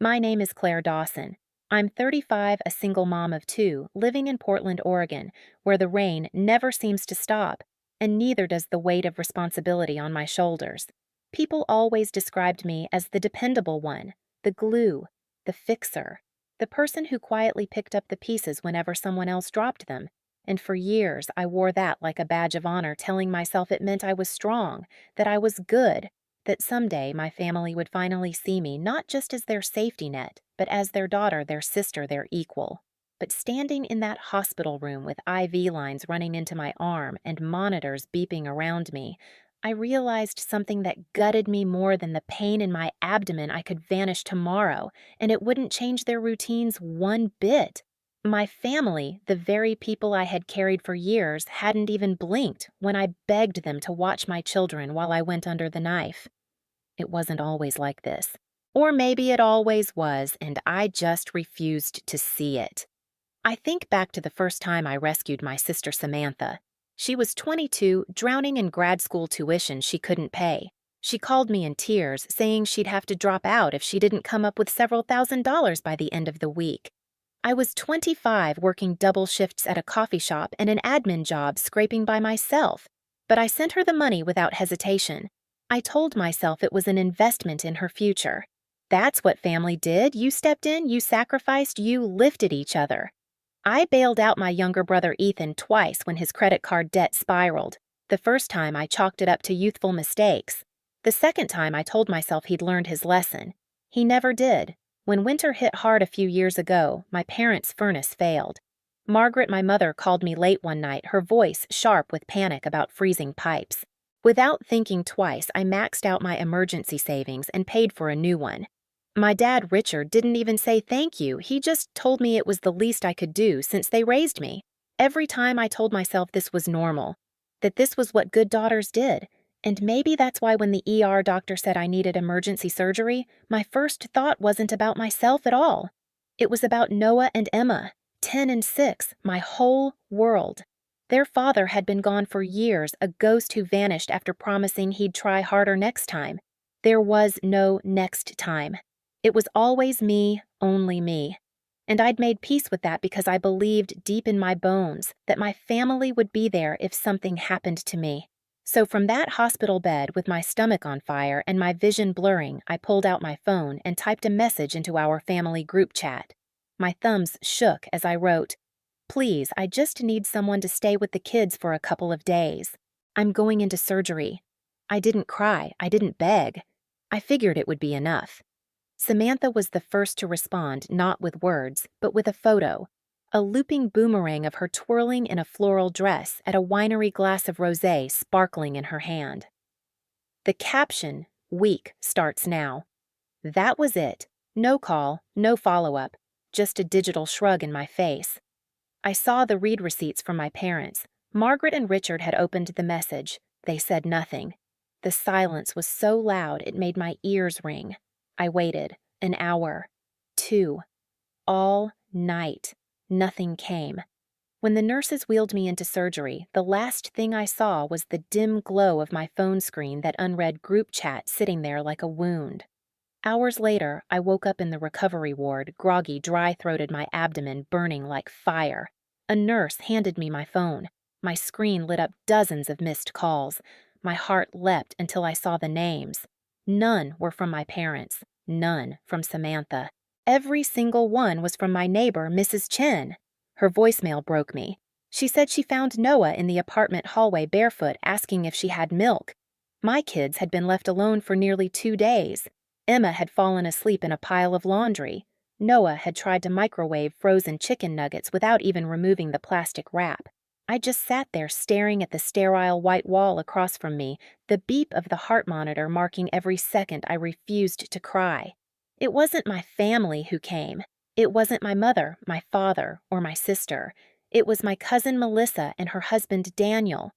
My name is Claire Dawson. I'm 35, a single mom of two, living in Portland, Oregon, where the rain never seems to stop, and neither does the weight of responsibility on my shoulders. People always described me as the dependable one, the glue, the fixer, the person who quietly picked up the pieces whenever someone else dropped them. And for years, I wore that like a badge of honor, telling myself it meant I was strong, that I was good, that someday my family would finally see me not just as their safety net, but as their daughter, their sister, their equal. But standing in that hospital room with IV lines running into my arm and monitors beeping around me, I realized something that gutted me more than the pain in my abdomen. I could vanish tomorrow, and it wouldn't change their routines one bit. My family, the very people I had carried for years, hadn't even blinked when I begged them to watch my children while I went under the knife. It wasn't always like this. Or maybe it always was, and I just refused to see it. I think back to the first time I rescued my sister Samantha. She was 22, drowning in grad school tuition she couldn't pay. She called me in tears, saying she'd have to drop out if she didn't come up with several $1,000s by the end of the week. I was 25, working double shifts at a coffee shop and an admin job scraping by myself, but I sent her the money without hesitation. I told myself it was an investment in her future. That's what family did. You stepped in, you sacrificed, you lifted each other. I bailed out my younger brother Ethan twice when his credit card debt spiraled. The first time I chalked it up to youthful mistakes. The second time I told myself he'd learned his lesson. He never did. When winter hit hard a few years ago, my parents' furnace failed. Margaret, my mother, called me late one night, her voice sharp with panic about freezing pipes. Without thinking twice, I maxed out my emergency savings and paid for a new one. My dad, Richard, didn't even say thank you. He just told me it was the least I could do since they raised me. Every time I told myself this was normal, that this was what good daughters did. And maybe that's why when the ER doctor said I needed emergency surgery, my first thought wasn't about myself at all. It was about Noah and Emma, 10 and 6, my whole world. Their father had been gone for years, a ghost who vanished after promising he'd try harder next time. There was no next time. It was always me, only me. And I'd made peace with that because I believed deep in my bones that my family would be there if something happened to me. So from that hospital bed with my stomach on fire and my vision blurring, I pulled out my phone and typed a message into our family group chat. My thumbs shook as I wrote, "Please, I just need someone to stay with the kids for a couple of days. I'm going into surgery." I didn't cry. I didn't beg. I figured it would be enough. Samantha was the first to respond, not with words, but with a photo. A looping boomerang of her twirling in a floral dress at a winery glass of rosé sparkling in her hand. The caption, "Week starts now." That was it. No call, no follow-up, just a digital shrug in my face. I saw the read receipts from my parents. Margaret and Richard had opened the message. They said nothing. The silence was so loud it made my ears ring. I waited. An hour. 2. All night. Nothing came. When the nurses wheeled me into surgery, the last thing I saw was the dim glow of my phone screen, that unread group chat sitting there like a wound. Hours later, I woke up in the recovery ward, groggy, dry-throated, my abdomen burning like fire. A nurse handed me my phone. My screen lit up dozens of missed calls. My heart leapt until I saw the names. None were from my parents. None from Samantha. Every single one was from my neighbor, Mrs. Chen. Her voicemail broke me. She said she found Noah in the apartment hallway barefoot, asking if she had milk. My kids had been left alone for nearly 2 days. Emma had fallen asleep in a pile of laundry. Noah had tried to microwave frozen chicken nuggets without even removing the plastic wrap. I just sat there staring at the sterile white wall across from me, the beep of the heart monitor marking every second I refused to cry. It wasn't my family who came. It wasn't my mother, my father, or my sister. It was my cousin Melissa and her husband Daniel.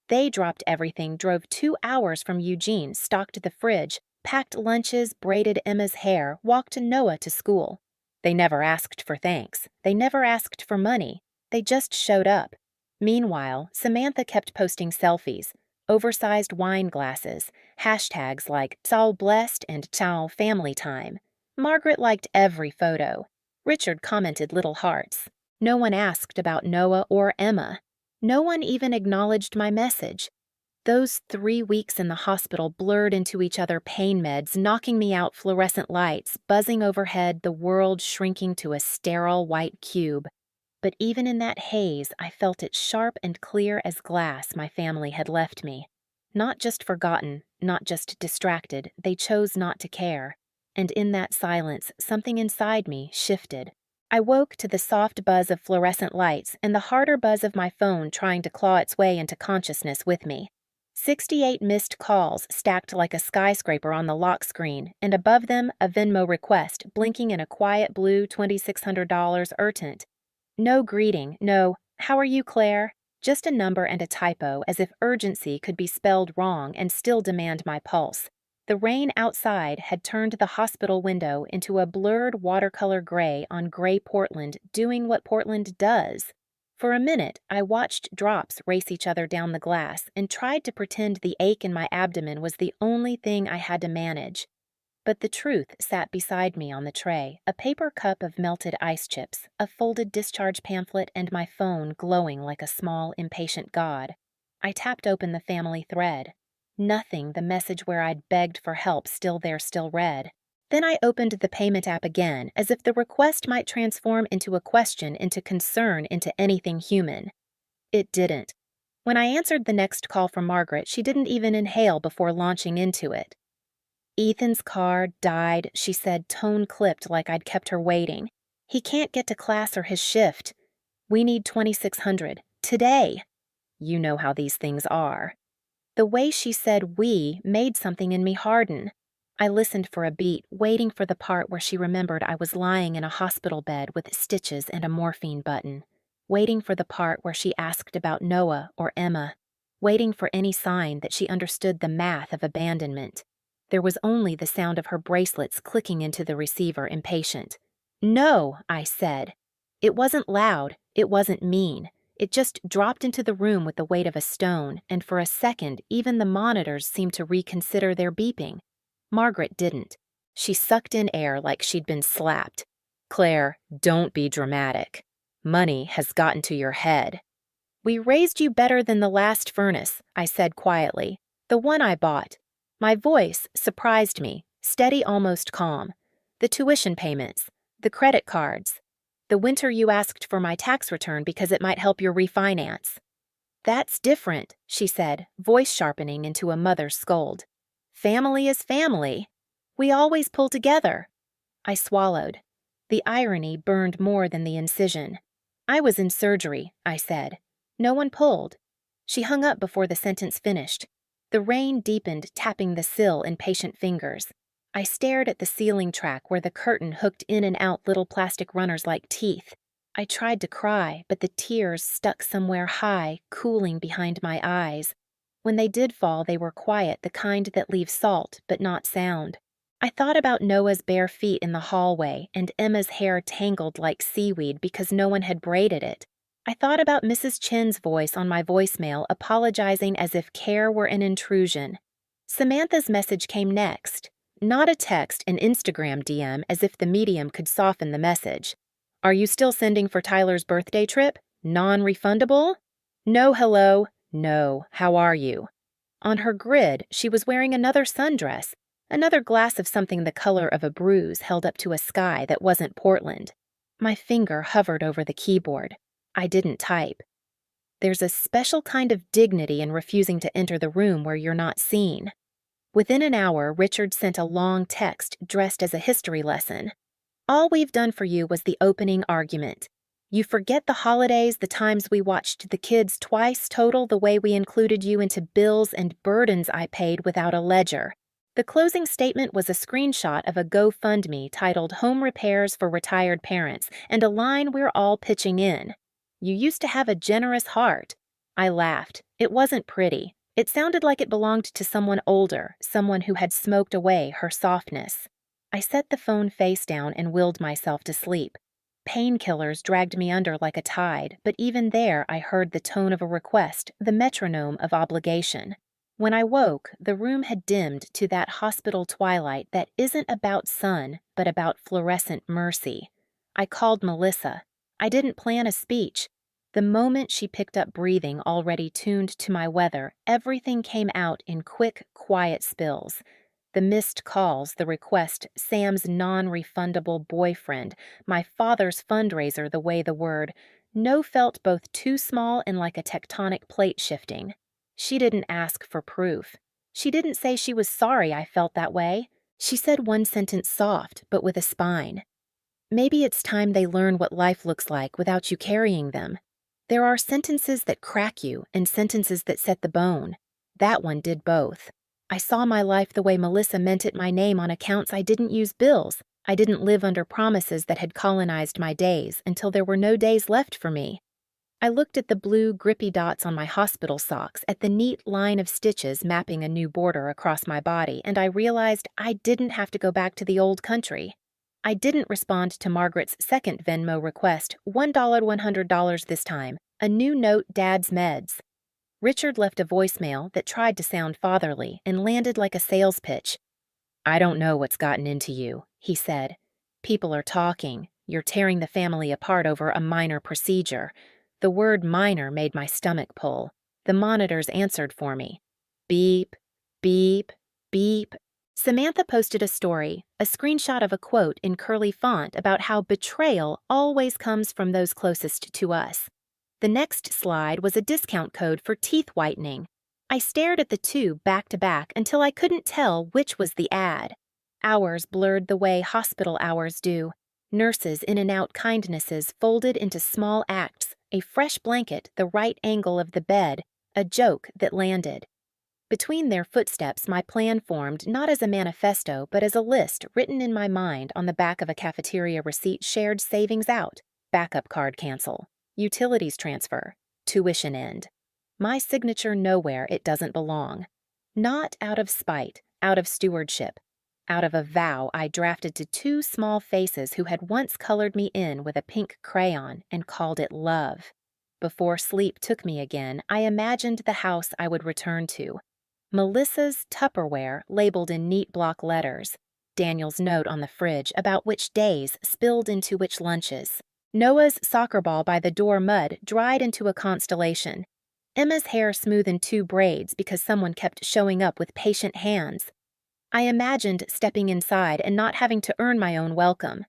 They dropped everything, drove 2 hours from Eugene, stocked the fridge, packed lunches, braided Emma's hair, walked Noah to school. They never asked for thanks. They never asked for money. They just showed up. Meanwhile, Samantha kept posting selfies, oversized wine glasses, hashtags like "Tsao blessed" and "Tsao family time." Margaret liked every photo. Richard commented little hearts. No one asked about Noah or Emma. No one even acknowledged my message. Those 3 weeks in the hospital blurred into each other, pain meds knocking me out, fluorescent lights buzzing overhead, the world shrinking to a sterile white cube. But even in that haze, I felt it sharp and clear as glass. My family had left me. Not just forgotten, not just distracted, they chose not to care. And in that silence, something inside me shifted. I woke to the soft buzz of fluorescent lights and the harder buzz of my phone trying to claw its way into consciousness with me. 68 missed calls stacked like a skyscraper on the lock screen, and above them a Venmo request blinking in a quiet blue $2,600 urgent. No greeting, no, "How are you, Claire?" Just a number and a typo, as if urgency could be spelled wrong and still demand my pulse. The rain outside had turned the hospital window into a blurred watercolor gray on gray Portland, doing what Portland does. For a minute, I watched drops race each other down the glass and tried to pretend the ache in my abdomen was the only thing I had to manage. But the truth sat beside me on the tray, a paper cup of melted ice chips, a folded discharge pamphlet, and my phone glowing like a small, impatient god. I tapped open the family thread. Nothing, the message where I'd begged for help still there, still read. Then I opened the payment app again, as if the request might transform into a question, into concern, into anything human. It didn't. When I answered the next call from Margaret, she didn't even inhale before launching into it. "Ethan's car died," she said, tone clipped like I'd kept her waiting. "He can't get to class or his shift. We need 2,600. Today." You know how these things are. The way she said "we" made something in me harden. I listened for a beat, waiting for the part where she remembered I was lying in a hospital bed with stitches and a morphine button. Waiting for the part where she asked about Noah or Emma. Waiting for any sign that she understood the math of abandonment. There was only the sound of her bracelets clicking into the receiver, impatient. "No," I said. It wasn't loud, it wasn't mean. It just dropped into the room with the weight of a stone, and for a second even the monitors seemed to reconsider their beeping. Margaret didn't. She sucked in air like she'd been slapped. "Claire, don't be dramatic. Money has gotten to your head." "We raised you better than the last furnace," I said quietly. "The one I bought." My voice surprised me, steady, almost calm. "The tuition payments, the credit cards, the winter you asked for my tax return because it might help your refinance." "That's different," she said, voice sharpening into a mother's scold. "Family is family. We always pull together." I swallowed. The irony burned more than the incision. "I was in surgery," I said. "No one pulled." She hung up before the sentence finished. The rain deepened, tapping the sill in patient fingers. I stared at the ceiling track where the curtain hooked in and out little plastic runners like teeth. I tried to cry, but the tears stuck somewhere high, cooling behind my eyes. When they did fall, they were quiet, the kind that leave salt, but not sound. I thought about Noah's bare feet in the hallway and Emma's hair tangled like seaweed because no one had braided it. I thought about Mrs. Chen's voice on my voicemail, apologizing as if care were an intrusion. Samantha's message came next. Not a text, an Instagram DM, as if the medium could soften the message. "Are you still sending for Tyler's birthday trip? Non-refundable?" "No, hello." "No, how are you?" On her grid, she was wearing another sundress, another glass of something the color of a bruise held up to a sky that wasn't Portland. My finger hovered over the keyboard. I didn't type. There's a special kind of dignity in refusing to enter the room where you're not seen. Within an hour, Richard sent a long text dressed as a history lesson. "All we've done for you was the opening argument. You forget the holidays, the times we watched the kids twice total, the way we included you into bills and burdens I paid without a ledger." The closing statement was a screenshot of a GoFundMe titled "Home Repairs for Retired Parents" and a line we're all pitching in. "You used to have a generous heart." I laughed. It wasn't pretty. It sounded like it belonged to someone older, someone who had smoked away her softness. I set the phone face down and willed myself to sleep. Painkillers dragged me under like a tide, but even there I heard the tone of a request, the metronome of obligation. When I woke, the room had dimmed to that hospital twilight that isn't about sun, but about fluorescent mercy. I called Melissa. I didn't plan a speech. The moment she picked up breathing already tuned to my weather, everything came out in quick, quiet spills. The missed calls, the request, Sam's non-refundable boyfriend, my father's fundraiser, the way the word, no felt both too small and like a tectonic plate shifting. She didn't ask for proof. She didn't say she was sorry I felt that way. She said one sentence soft, but with a spine. Maybe it's time they learn what life looks like without you carrying them. There are sentences that crack you and sentences that set the bone. That one did both. I saw my life the way Melissa meant it my name on accounts I didn't use bills. I didn't live under promises that had colonized my days until there were no days left for me. I looked at the blue, grippy dots on my hospital socks, at the neat line of stitches mapping a new border across my body, and I realized I didn't have to go back to the old country. I didn't respond to Margaret's second Venmo request, $100 this time, a new note, Dad's meds. Richard left a voicemail that tried to sound fatherly and landed like a sales pitch. "I don't know what's gotten into you," he said. "People are talking. You're tearing the family apart over a minor procedure." The word minor made my stomach pull. The monitors answered for me. Beep, beep, beep. Samantha posted a story, a screenshot of a quote in curly font about how betrayal always comes from those closest to us. The next slide was a discount code for teeth whitening. I stared at the two back to back until I couldn't tell which was the ad. Hours blurred the way hospital hours do. Nurses' in and out kindnesses folded into small acts, a fresh blanket, the right angle of the bed, a joke that landed. Between their footsteps, my plan formed not as a manifesto, but as a list written in my mind on the back of a cafeteria receipt: shared savings out, backup card cancel, utilities transfer, tuition end. My signature nowhere it doesn't belong. Not out of spite, out of stewardship. Out of a vow I drafted to two small faces who had once colored me in with a pink crayon and called it love. Before sleep took me again, I imagined the house I would return to. Melissa's Tupperware labeled in neat block letters. Daniel's note on the fridge about which days spilled into which lunches. Noah's soccer ball by the door mud dried into a constellation. Emma's hair smooth in two braids because someone kept showing up with patient hands. I imagined stepping inside and not having to earn my own welcome.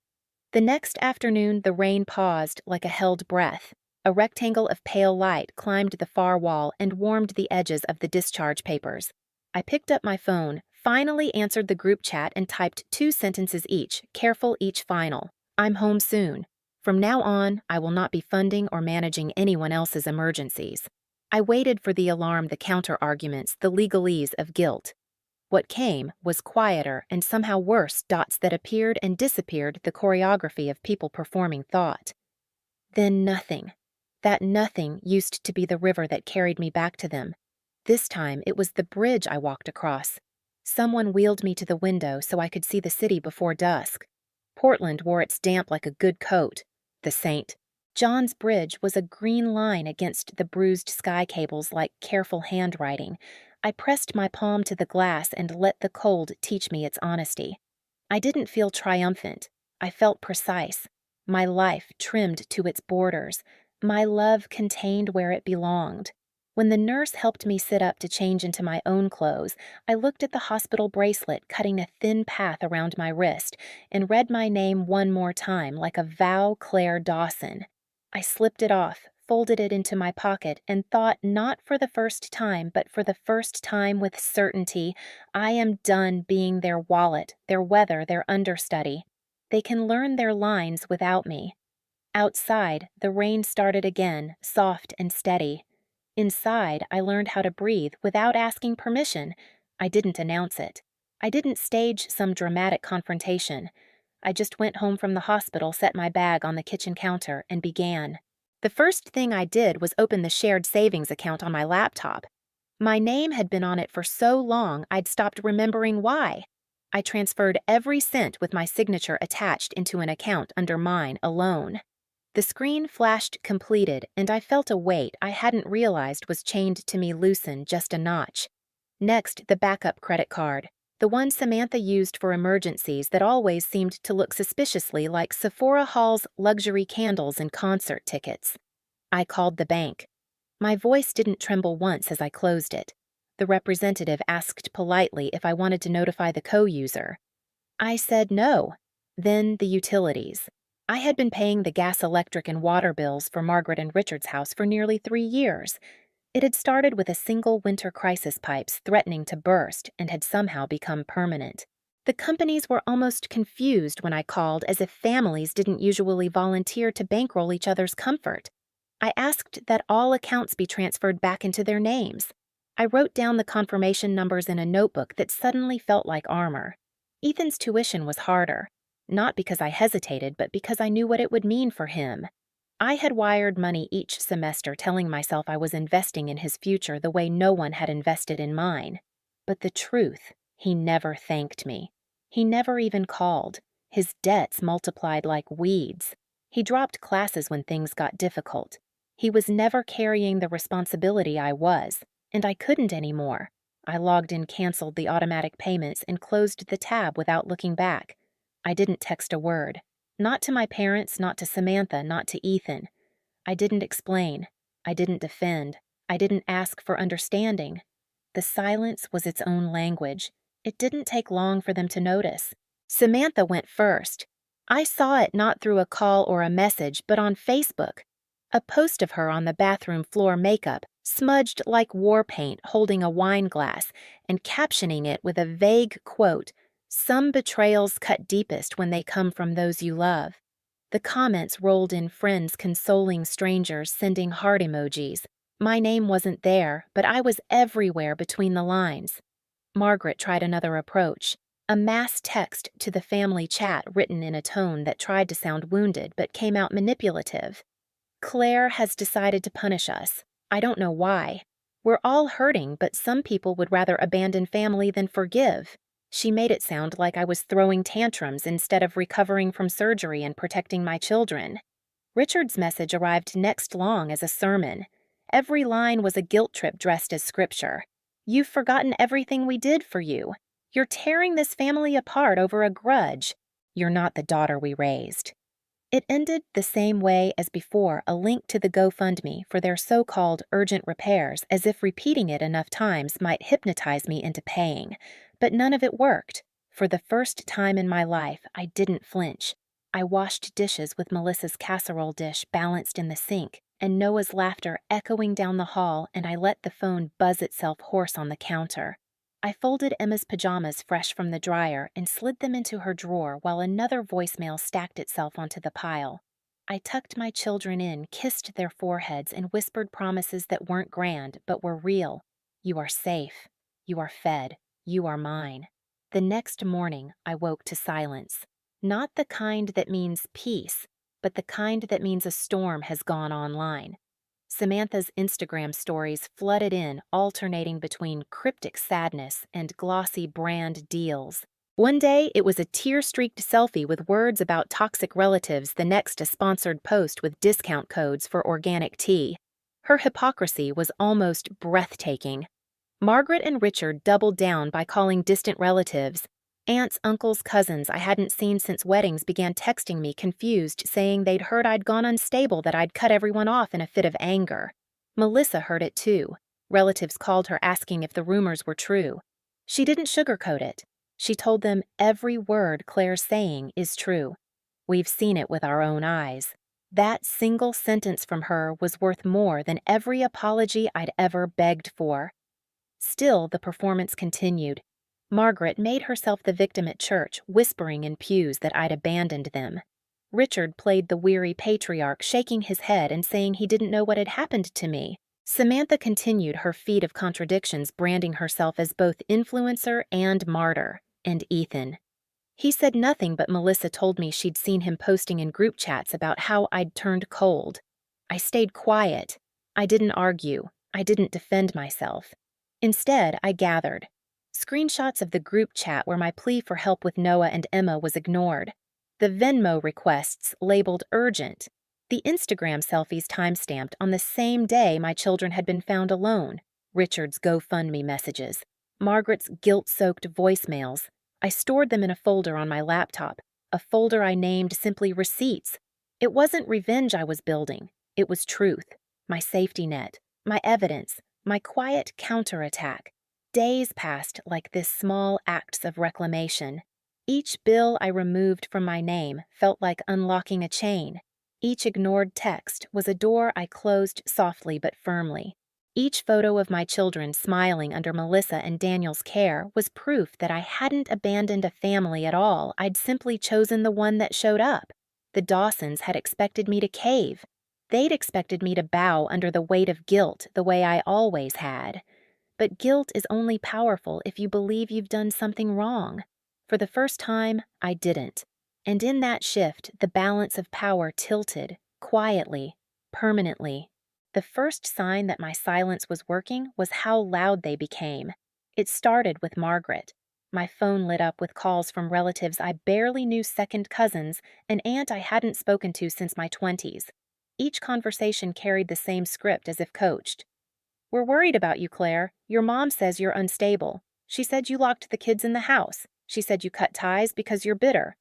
The next afternoon, the rain paused like a held breath. A rectangle of pale light climbed the far wall and warmed the edges of the discharge papers. I picked up my phone, finally answered the group chat, and typed 2 sentences each, careful each final. I'm home soon. From now on, I will not be funding or managing anyone else's emergencies. I waited for the alarm, the counter-arguments, the legalese of guilt. What came was quieter and somehow worse dots that appeared and disappeared, the choreography of people performing thought. Then nothing. That nothing used to be the river that carried me back to them. This time it was the bridge I walked across. Someone wheeled me to the window so I could see the city before dusk. Portland wore its damp like a good coat. The saint. John's Bridge was a green line against the bruised sky cables like careful handwriting. I pressed my palm to the glass and let the cold teach me its honesty. I didn't feel triumphant. I felt precise. My life trimmed to its borders. My love contained where it belonged. When the nurse helped me sit up to change into my own clothes, I looked at the hospital bracelet cutting a thin path around my wrist and read my name one more time like a vow, Claire Dawson. I slipped it off, folded it into my pocket, and thought, not for the first time, but for the first time with certainty, I am done being their wallet, their weather, their understudy. They can learn their lines without me. Outside, the rain started again, soft and steady. Inside, I learned how to breathe without asking permission. I didn't announce it. I didn't stage some dramatic confrontation. I just went home from the hospital, set my bag on the kitchen counter, and began. The first thing I did was open the shared savings account on my laptop. My name had been on it for so long I'd stopped remembering why. I transferred every cent with my signature attached into an account under mine alone. The screen flashed completed, and I felt a weight I hadn't realized was chained to me loosen just a notch. Next, the backup credit card, the one Samantha used for emergencies that always seemed to look suspiciously like Sephora Hall's luxury candles and concert tickets. I called the bank. My voice didn't tremble once as I closed it. The representative asked politely if I wanted to notify the co-user. I said no. Then the utilities. I had been paying the gas, electric, and water bills for Margaret and Richard's house for nearly 3 years. It had started with a single winter crisis pipes threatening to burst and had somehow become permanent. The companies were almost confused when I called, as if families didn't usually volunteer to bankroll each other's comfort. I asked that all accounts be transferred back into their names. I wrote down the confirmation numbers in a notebook that suddenly felt like armor. Ethan's tuition was harder, not because I hesitated, but because I knew what it would mean for him. I had wired money each semester, telling myself I was investing in his future the way no one had invested in mine. But the truth, he never thanked me. He never even called. His debts multiplied like weeds. He dropped classes when things got difficult. He was never carrying the responsibility I was, and I couldn't anymore. I logged in, canceled the automatic payments, and closed the tab without looking back. I didn't text a word. Not to my parents, not to Samantha, not to Ethan. I didn't explain. I didn't defend. I didn't ask for understanding. The silence was its own language. It didn't take long for them to notice. Samantha went first. I saw it not through a call or a message, but on Facebook. A post of her on the bathroom floor, makeup, smudged like war paint, holding a wine glass, and captioning it with a vague quote, "Some betrayals cut deepest when they come from those you love." The comments rolled in, friends consoling strangers, sending heart emojis. My name wasn't there, but I was everywhere between the lines. Margaret tried another approach, a mass text to the family chat written in a tone that tried to sound wounded but came out manipulative. "Claire has decided to punish us. I don't know why. We're all hurting, but some people would rather abandon family than forgive." She made it sound like I was throwing tantrums instead of recovering from surgery and protecting my children. Richard's message arrived next long as a sermon. Every line was a guilt trip dressed as scripture. "You've forgotten everything we did for you. You're tearing this family apart over a grudge. You're not the daughter we raised." It ended the same way as before, a link to the GoFundMe for their so-called urgent repairs, as if repeating it enough times might hypnotize me into paying. But none of it worked. For the first time in my life, I didn't flinch. I washed dishes with Melissa's casserole dish balanced in the sink, and Noah's laughter echoing down the hall, and I let the phone buzz itself hoarse on the counter. I folded Emma's pajamas fresh from the dryer and slid them into her drawer while another voicemail stacked itself onto the pile. I tucked my children in, kissed their foreheads, and whispered promises that weren't grand but were real. "You are safe. You are fed. You are mine." The next morning, I woke to silence. Not the kind that means peace, but the kind that means a storm has gone online. Samantha's Instagram stories flooded in, alternating between cryptic sadness and glossy brand deals. One day, it was a tear-streaked selfie with words about toxic relatives, the next a sponsored post with discount codes for organic tea. Her hypocrisy was almost breathtaking. Margaret and Richard doubled down by calling distant relatives. Aunts, uncles, cousins I hadn't seen since weddings began texting me confused, saying they'd heard I'd gone unstable, that I'd cut everyone off in a fit of anger. Melissa heard it too. Relatives called her asking if the rumors were true. She didn't sugarcoat it. She told them every word Claire's saying is true. We've seen it with our own eyes. That single sentence from her was worth more than every apology I'd ever begged for. Still, the performance continued. Margaret made herself the victim at church, whispering in pews that I'd abandoned them. Richard played the weary patriarch, shaking his head and saying he didn't know what had happened to me. Samantha continued her feat of contradictions, branding herself as both influencer and martyr. And Ethan. He said nothing, but Melissa told me she'd seen him posting in group chats about how I'd turned cold. I stayed quiet. I didn't argue. I didn't defend myself. Instead, I gathered screenshots of the group chat where my plea for help with Noah and Emma was ignored, the Venmo requests labeled urgent, the Instagram selfies timestamped on the same day my children had been found alone, Richard's GoFundMe messages. Margaret's guilt-soaked voicemails. I stored them in a folder on my laptop, a folder I named simply Receipts. It wasn't revenge I was building. It was truth, my safety net, my evidence, my quiet counterattack. Days passed like this small acts of reclamation. Each bill I removed from my name felt like unlocking a chain. Each ignored text was a door I closed softly but firmly. Each photo of my children smiling under Melissa and Daniel's care was proof that I hadn't abandoned a family at all. I'd simply chosen the one that showed up. The Dawsons had expected me to cave. They'd expected me to bow under the weight of guilt the way I always had. But guilt is only powerful if you believe you've done something wrong. For the first time, I didn't. And in that shift, the balance of power tilted, quietly, permanently. The first sign that my silence was working was how loud they became. It started with Margaret. My phone lit up with calls from relatives I barely knew, second cousins, an aunt I hadn't spoken to since my 20s. Each conversation carried the same script as if coached. "We're worried about you, Claire. Your mom says you're unstable. She said you locked the kids in the house. She said you cut ties because you're bitter."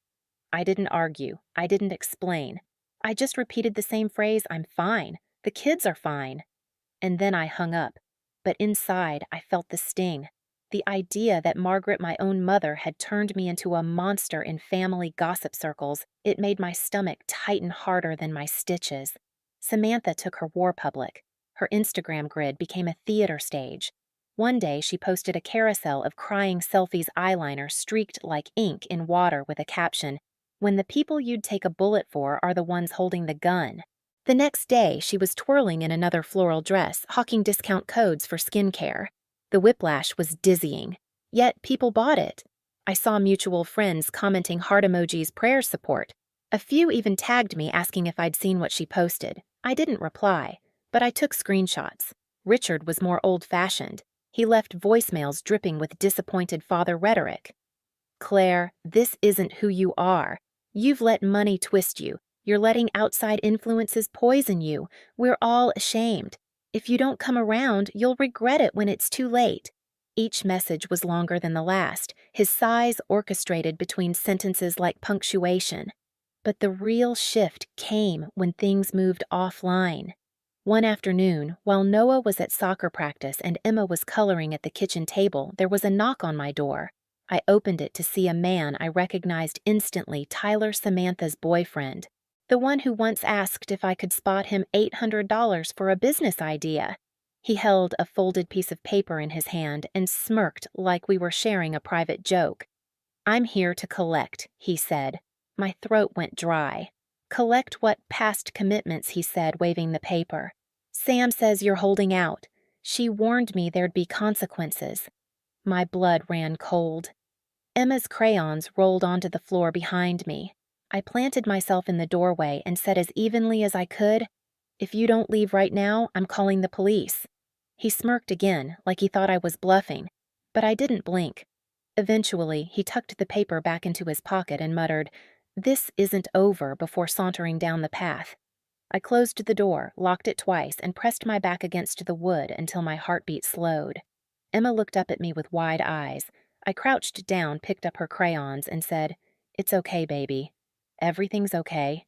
I didn't argue. I didn't explain. I just repeated the same phrase, "I'm fine. The kids are fine." And then I hung up. But inside, I felt the sting. The idea that Margaret, my own mother, had turned me into a monster in family gossip circles, it made my stomach tighten harder than my stitches. Samantha took her war public. Her Instagram grid became a theater stage. One day, she posted a carousel of crying selfies, eyeliner streaked like ink in water with a caption, "When the people you'd take a bullet for are the ones holding the gun." The next day, she was twirling in another floral dress, hawking discount codes for skincare. The whiplash was dizzying, yet people bought it. I saw mutual friends commenting heart emojis, prayer support. A few even tagged me asking if I'd seen what she posted. I didn't reply, but I took screenshots. Richard was more old-fashioned. He left voicemails dripping with disappointed father rhetoric. "Claire, this isn't who you are. You've let money twist you. You're letting outside influences poison you. We're all ashamed. If you don't come around, you'll regret it when it's too late." Each message was longer than the last, his sighs orchestrated between sentences like punctuation. But the real shift came when things moved offline. One afternoon, while Noah was at soccer practice and Emma was coloring at the kitchen table, there was a knock on my door. I opened it to see a man I recognized instantly, Tyler, Samantha's boyfriend. The one who once asked if I could spot him $800 for a business idea. He held a folded piece of paper in his hand and smirked like we were sharing a private joke. "I'm here to collect," he said. My throat went dry. "Collect what past commitments," he said, waving the paper. "Sam says you're holding out. She warned me there'd be consequences." My blood ran cold. Emma's crayons rolled onto the floor behind me. I planted myself in the doorway and said as evenly as I could, "If you don't leave right now, I'm calling the police." He smirked again, like he thought I was bluffing, but I didn't blink. Eventually, he tucked the paper back into his pocket and muttered, "This isn't over," before sauntering down the path. I closed the door, locked it twice, and pressed my back against the wood until my heartbeat slowed. Emma looked up at me with wide eyes. I crouched down, picked up her crayons, and said, "It's okay, baby. Everything's okay."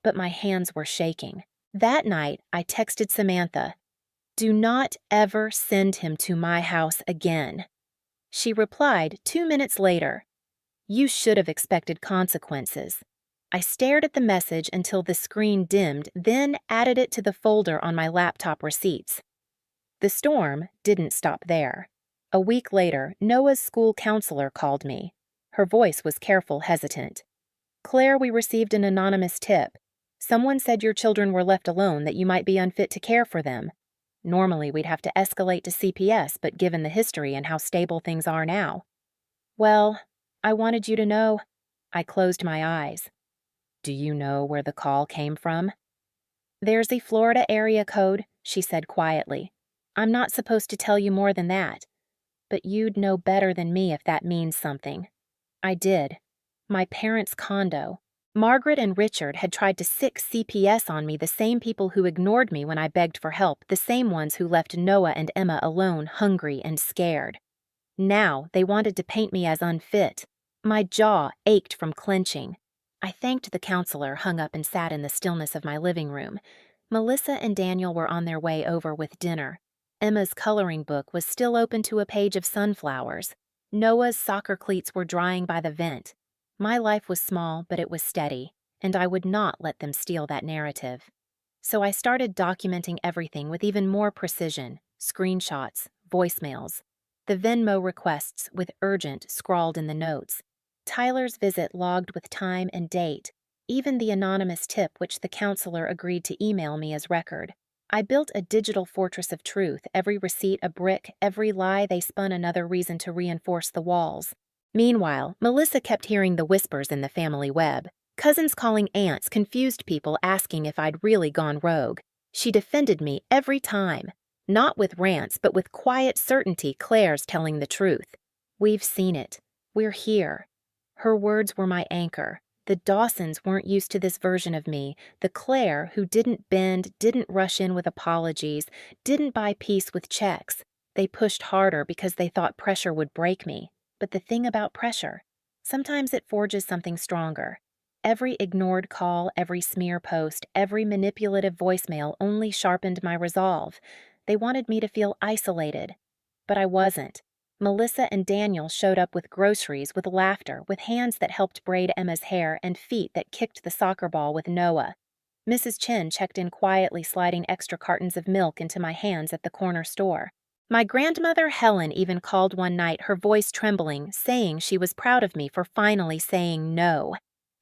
But my hands were shaking. That night, I texted Samantha, "Do not ever send him to my house again." She replied 2 minutes later, "You should have expected consequences." I stared at the message until the screen dimmed, then added it to the folder on my laptop receipts. The storm didn't stop there. A week later, Noah's school counselor called me. Her voice was careful, hesitant. "Claire, we received an anonymous tip. Someone said your children were left alone, that you might be unfit to care for them. Normally, we'd have to escalate to CPS, but given the history and how stable things are now." "Well, I wanted you to know." I closed my eyes. "Do you know where the call came from?" "There's a Florida area code," she said quietly. "I'm not supposed to tell you more than that. But you'd know better than me if that means something." I did. My parents' condo. Margaret and Richard had tried to sic CPS on me, the same people who ignored me when I begged for help, the same ones who left Noah and Emma alone, hungry and scared. Now they wanted to paint me as unfit. My jaw ached from clenching. I thanked the counselor, hung up, and sat in the stillness of my living room. Melissa and Daniel were on their way over with dinner. Emma's coloring book was still open to a page of sunflowers. Noah's soccer cleats were drying by the vent. My life was small, but it was steady, and I would not let them steal that narrative. So I started documenting everything with even more precision: screenshots, voicemails, the Venmo requests with urgent scrawled in the notes, Tyler's visit logged with time and date, even the anonymous tip which the counselor agreed to email me as record. I built a digital fortress of truth, every receipt a brick, every lie they spun another reason to reinforce the walls. Meanwhile, Melissa kept hearing the whispers in the family web. Cousins calling aunts, confused people asking if I'd really gone rogue. She defended me every time. Not with rants, but with quiet certainty Claire's telling the truth. We've seen it. We're here. Her words were my anchor. The Dawsons weren't used to this version of me, the Claire who didn't bend, didn't rush in with apologies, didn't buy peace with checks. They pushed harder because they thought pressure would break me. But the thing about pressure, sometimes it forges something stronger. Every ignored call, every smear post, every manipulative voicemail only sharpened my resolve. They wanted me to feel isolated. But I wasn't. Melissa and Daniel showed up with groceries, with laughter, with hands that helped braid Emma's hair, and feet that kicked the soccer ball with Noah. Mrs. Chin checked in quietly, sliding extra cartons of milk into my hands at the corner store. My grandmother Helen even called one night, her voice trembling, saying she was proud of me for finally saying no.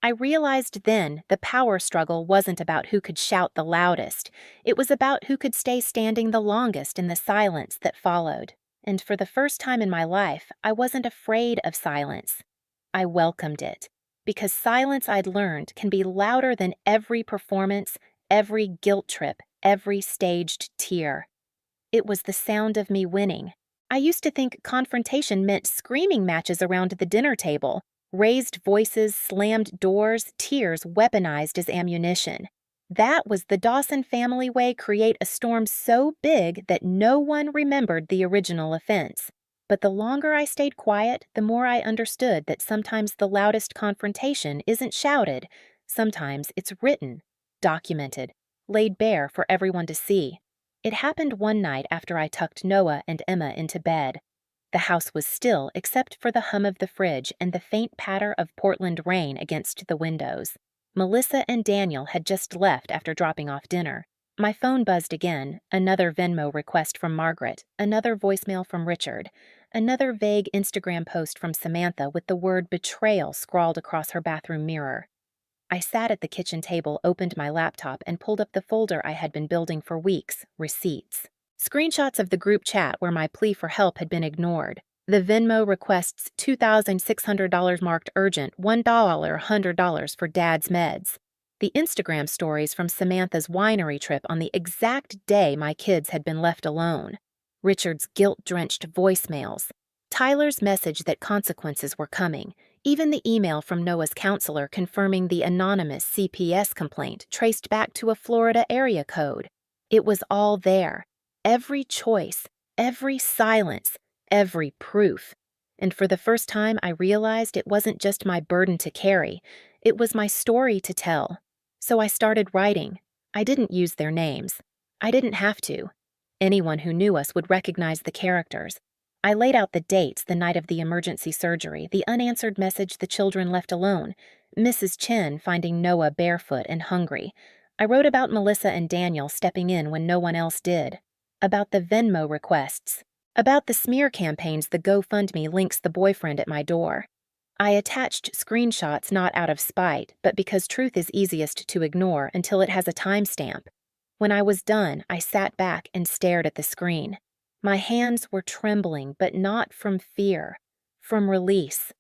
I realized then the power struggle wasn't about who could shout the loudest. It was about who could stay standing the longest in the silence that followed. And for the first time in my life, I wasn't afraid of silence. I welcomed it, because silence, I'd learned, can be louder than every performance, every guilt trip, every staged tear. It was the sound of me winning. I used to think confrontation meant screaming matches around the dinner table, raised voices, slammed doors, tears weaponized as ammunition. That was the Dawson family way: create a storm so big that no one remembered the original offense. But the longer I stayed quiet, the more I understood that sometimes the loudest confrontation isn't shouted. Sometimes it's written, documented, laid bare for everyone to see. It happened one night after I tucked Noah and Emma into bed. The house was still except for the hum of the fridge and the faint patter of Portland rain against the windows. Melissa and Daniel had just left after dropping off dinner. My phone buzzed again, another Venmo request from Margaret, another voicemail from Richard, another vague Instagram post from Samantha with the word betrayal scrawled across her bathroom mirror. I sat at the kitchen table, opened my laptop, and pulled up the folder I had been building for weeks: receipts. Screenshots of the group chat where my plea for help had been ignored. The Venmo requests $2,600 marked urgent, $1, $100 for dad's meds. The Instagram stories from Samantha's winery trip on the exact day my kids had been left alone. Richard's guilt-drenched voicemails. Tyler's message that consequences were coming. Even the email from Noah's counselor confirming the anonymous CPS complaint traced back to a Florida area code. It was all there. Every choice, every silence, every proof. And for the first time, I realized it wasn't just my burden to carry. It was my story to tell. So I started writing. I didn't use their names. I didn't have to. Anyone who knew us would recognize the characters. I laid out the dates: the night of the emergency surgery, the unanswered message the children left alone, Mrs. Chen finding Noah barefoot and hungry. I wrote about Melissa and Daniel stepping in when no one else did, about the Venmo requests, about the smear campaigns the GoFundMe links the boyfriend at my door. I attached screenshots not out of spite, but because truth is easiest to ignore until it has a timestamp. When I was done, I sat back and stared at the screen. My hands were trembling, but not from fear, from release.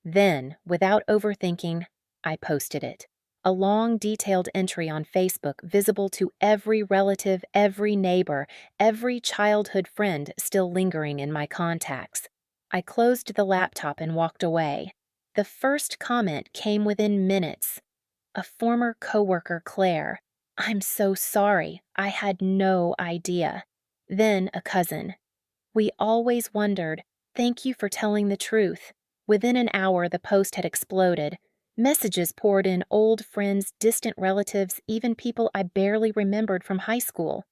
Then, without overthinking, I posted it. A long, detailed entry on Facebook visible to every relative, every neighbor, every childhood friend still lingering in my contacts. I closed the laptop and walked away. The first comment came within minutes. A former coworker, Claire. "I'm so sorry. I had no idea." Then a cousin. "We always wondered, Thank you for telling the truth. Within an hour, the post had exploded. Messages poured in: old friends, distant relatives, even people I barely remembered from high school.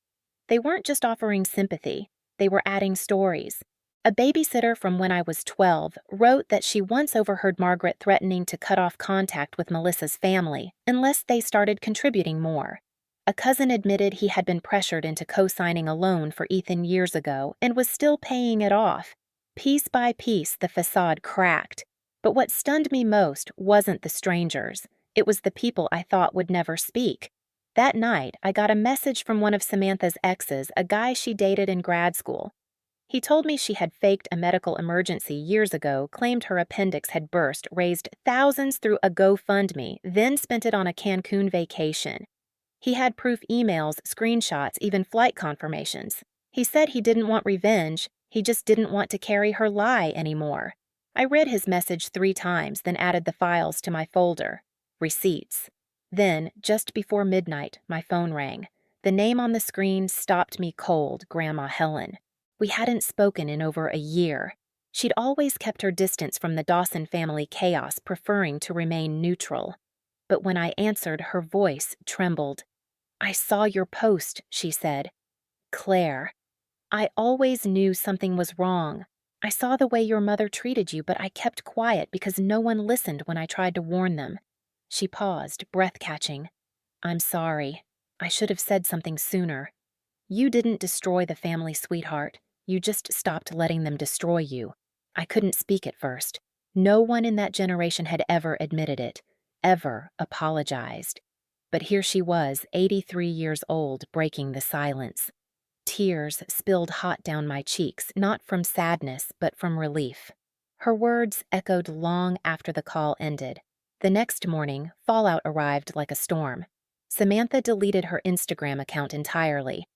They weren't just offering sympathy, they were adding stories. A babysitter from when I was 12 wrote that she once overheard Margaret threatening to cut off contact with Melissa's family unless they started contributing more. A cousin admitted he had been pressured into co-signing a loan for Ethan years ago and was still paying it off. Piece by piece, the facade cracked. But what stunned me most wasn't the strangers. It was the people I thought would never speak. That night, I got a message from one of Samantha's exes, a guy she dated in grad school. He told me she had faked a medical emergency years ago, claimed her appendix had burst, raised thousands through a GoFundMe, then spent it on a Cancun vacation. He had proof emails, screenshots, even flight confirmations. He said he didn't want revenge, he just didn't want to carry her lie anymore. I read his message 3 times, then added the files to my folder. Receipts. Then, just before midnight, my phone rang. The name on the screen stopped me cold: Grandma Helen. We hadn't spoken in over a year. She'd always kept her distance from the Dawson family chaos, preferring to remain neutral. But when I answered, her voice trembled. "I saw your post," she said. "Claire, I always knew something was wrong. I saw the way your mother treated you, but I kept quiet because no one listened when I tried to warn them." She paused, breath-catching. "I'm sorry. I should have said something sooner. You didn't destroy the family, sweetheart. You just stopped letting them destroy you. I couldn't speak at first. No one in that generation had ever admitted it, ever apologized. But here she was, 83 years old, breaking the silence. Tears spilled hot down my cheeks, not from sadness, but from relief. Her words echoed long after the call ended. The next morning, fallout arrived like a storm. Samantha deleted her Instagram account entirely.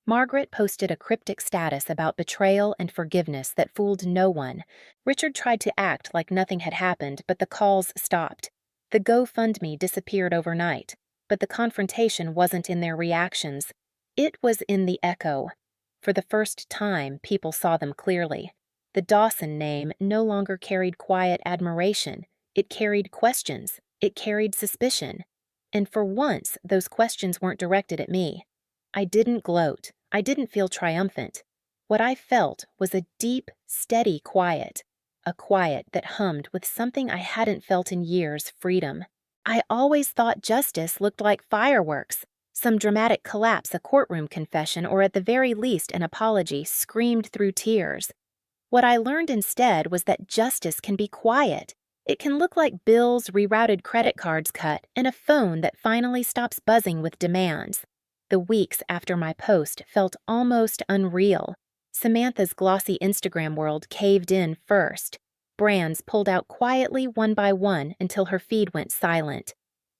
Margaret posted a cryptic status about betrayal and forgiveness that fooled no one. Richard tried to act like nothing had happened, but the calls stopped. The GoFundMe disappeared overnight, but the confrontation wasn't in their reactions. It was in the echo. For the first time, people saw them clearly. The Dawson name no longer carried quiet admiration. It carried questions. It carried suspicion. And for once, those questions weren't directed at me. I didn't gloat. I didn't feel triumphant. What I felt was a deep, steady quiet. A quiet that hummed with something I hadn't felt in years: freedom. I always thought justice looked like fireworks. Some dramatic collapse, a courtroom confession, or at the very least an apology screamed through tears. What I learned instead was that justice can be quiet. It can look like bills, rerouted credit cards cut, and a phone that finally stops buzzing with demands. The weeks after my post felt almost unreal. Samantha's glossy Instagram world caved in first. Brands pulled out quietly one by one until her feed went silent.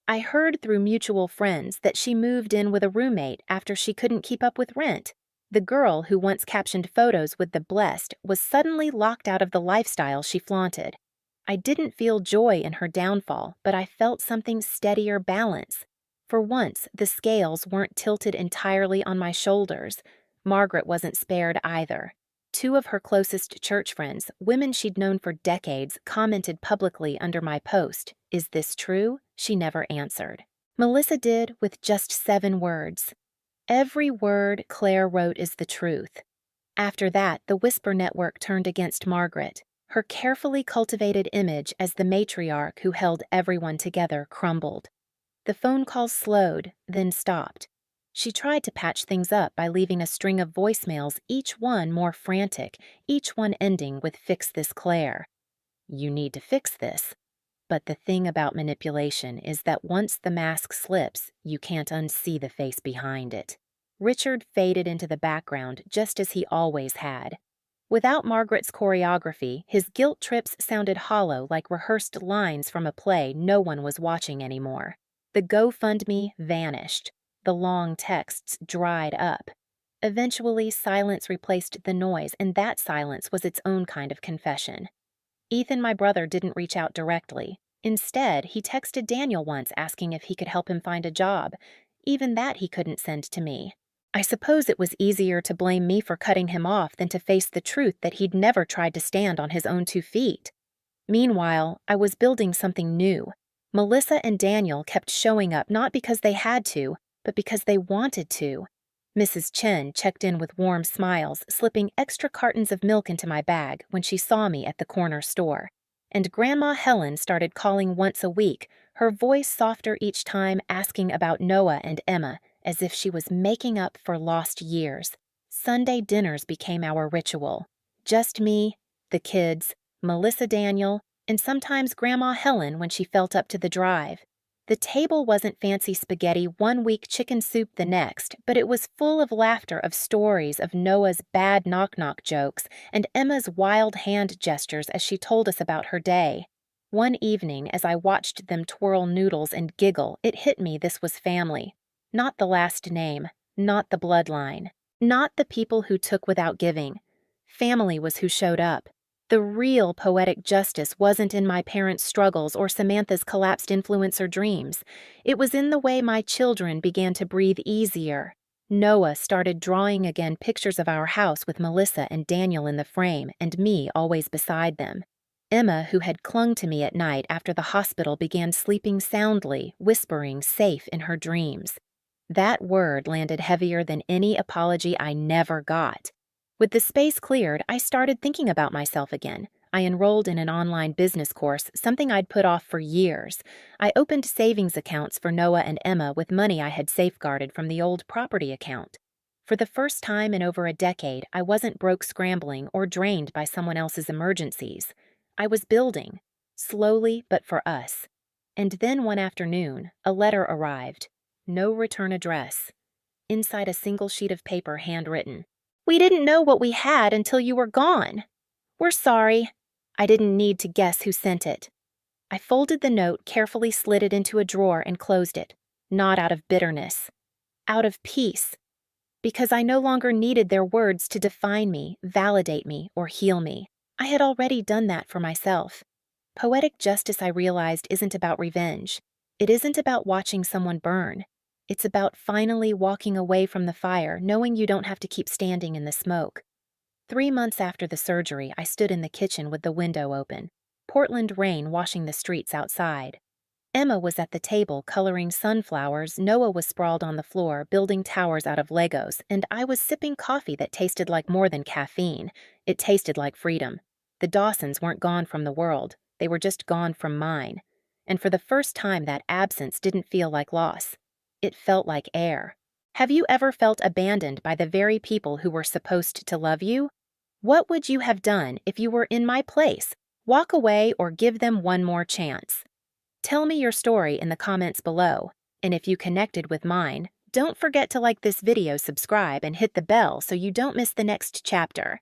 I heard through mutual friends that she moved in with a roommate after she couldn't keep up with rent. The girl who once captioned photos with the blessed was suddenly locked out of the lifestyle she flaunted. I didn't feel joy in her downfall, but I felt something steadier: balance. For once, the scales weren't tilted entirely on my shoulders. Margaret wasn't spared either. 2 of her closest church friends, women she'd known for decades, commented publicly under my post. "Is this true?" She never answered. Melissa did, with just 7 words. "Every word Claire wrote is the truth." After that, the Whisper Network turned against Margaret. Her carefully cultivated image as the matriarch who held everyone together crumbled. The phone calls slowed, then stopped. She tried to patch things up by leaving a string of voicemails, each one more frantic, each one ending with "Fix this, Claire." You need to fix this. But the thing about manipulation is that once the mask slips, you can't unsee the face behind it. Richard faded into the background just as he always had. Without Margaret's choreography, his guilt trips sounded hollow, like rehearsed lines from a play no one was watching anymore. The GoFundMe vanished. The long texts dried up. Eventually, silence replaced the noise, and that silence was its own kind of confession. Ethan, my brother, didn't reach out directly. Instead, he texted Daniel once asking if he could help him find a job. Even that he couldn't send to me. I suppose it was easier to blame me for cutting him off than to face the truth that he'd never tried to stand on his own 2 feet. Meanwhile, I was building something new. Melissa and Daniel kept showing up not because they had to, but because they wanted to. Mrs. Chen checked in with warm smiles, slipping extra cartons of milk into my bag when she saw me at the corner store. And Grandma Helen started calling once a week, her voice softer each time, asking about Noah and Emma, as if she was making up for lost years. Sunday dinners became our ritual. Just me, the kids, Melissa Daniel, and sometimes Grandma Helen when she felt up to the drive. The table wasn't fancy spaghetti one week, chicken soup the next, but it was full of laughter, of stories of Noah's bad knock-knock jokes and Emma's wild hand gestures as she told us about her day. One evening, as I watched them twirl noodles and giggle, it hit me this was family. Not the last name, not the bloodline, not the people who took without giving. Family was who showed up. The real poetic justice wasn't in my parents' struggles or Samantha's collapsed influencer dreams. It was in the way my children began to breathe easier. Noah started drawing again pictures of our house with Melissa and Daniel in the frame and me always beside them. Emma, who had clung to me at night after the hospital, began sleeping soundly, whispering safe in her dreams. That word landed heavier than any apology I never got. With the space cleared, I started thinking about myself again. I enrolled in an online business course, something I'd put off for years. I opened savings accounts for Noah and Emma with money I had safeguarded from the old property account. For the first time in over a decade, I wasn't broke scrambling or drained by someone else's emergencies. I was building, slowly but for us. And then one afternoon, a letter arrived. No return address. Inside a single sheet of paper, handwritten. "We didn't know what we had until you were gone. We're sorry." I didn't need to guess who sent it. I folded the note, carefully slid it into a drawer, and closed it. Not out of bitterness. Out of peace. Because I no longer needed their words to define me, validate me, or heal me. I had already done that for myself. Poetic justice, I realized, isn't about revenge. It isn't about watching someone burn. It's about finally walking away from the fire, knowing you don't have to keep standing in the smoke. 3 months after the surgery, I stood in the kitchen with the window open. Portland rain washing the streets outside. Emma was at the table coloring sunflowers, Noah was sprawled on the floor building towers out of Legos, and I was sipping coffee that tasted like more than caffeine. It tasted like freedom. The Dawsons weren't gone from the world. They were just gone from mine. And for the first time, that absence didn't feel like loss. It felt like air. Have you ever felt abandoned by the very people who were supposed to love you? What would you have done if you were in my place? Walk away or give them one more chance? Tell me your story in the comments below. And if you connected with mine, don't forget to like this video, subscribe, and hit the bell so you don't miss the next chapter.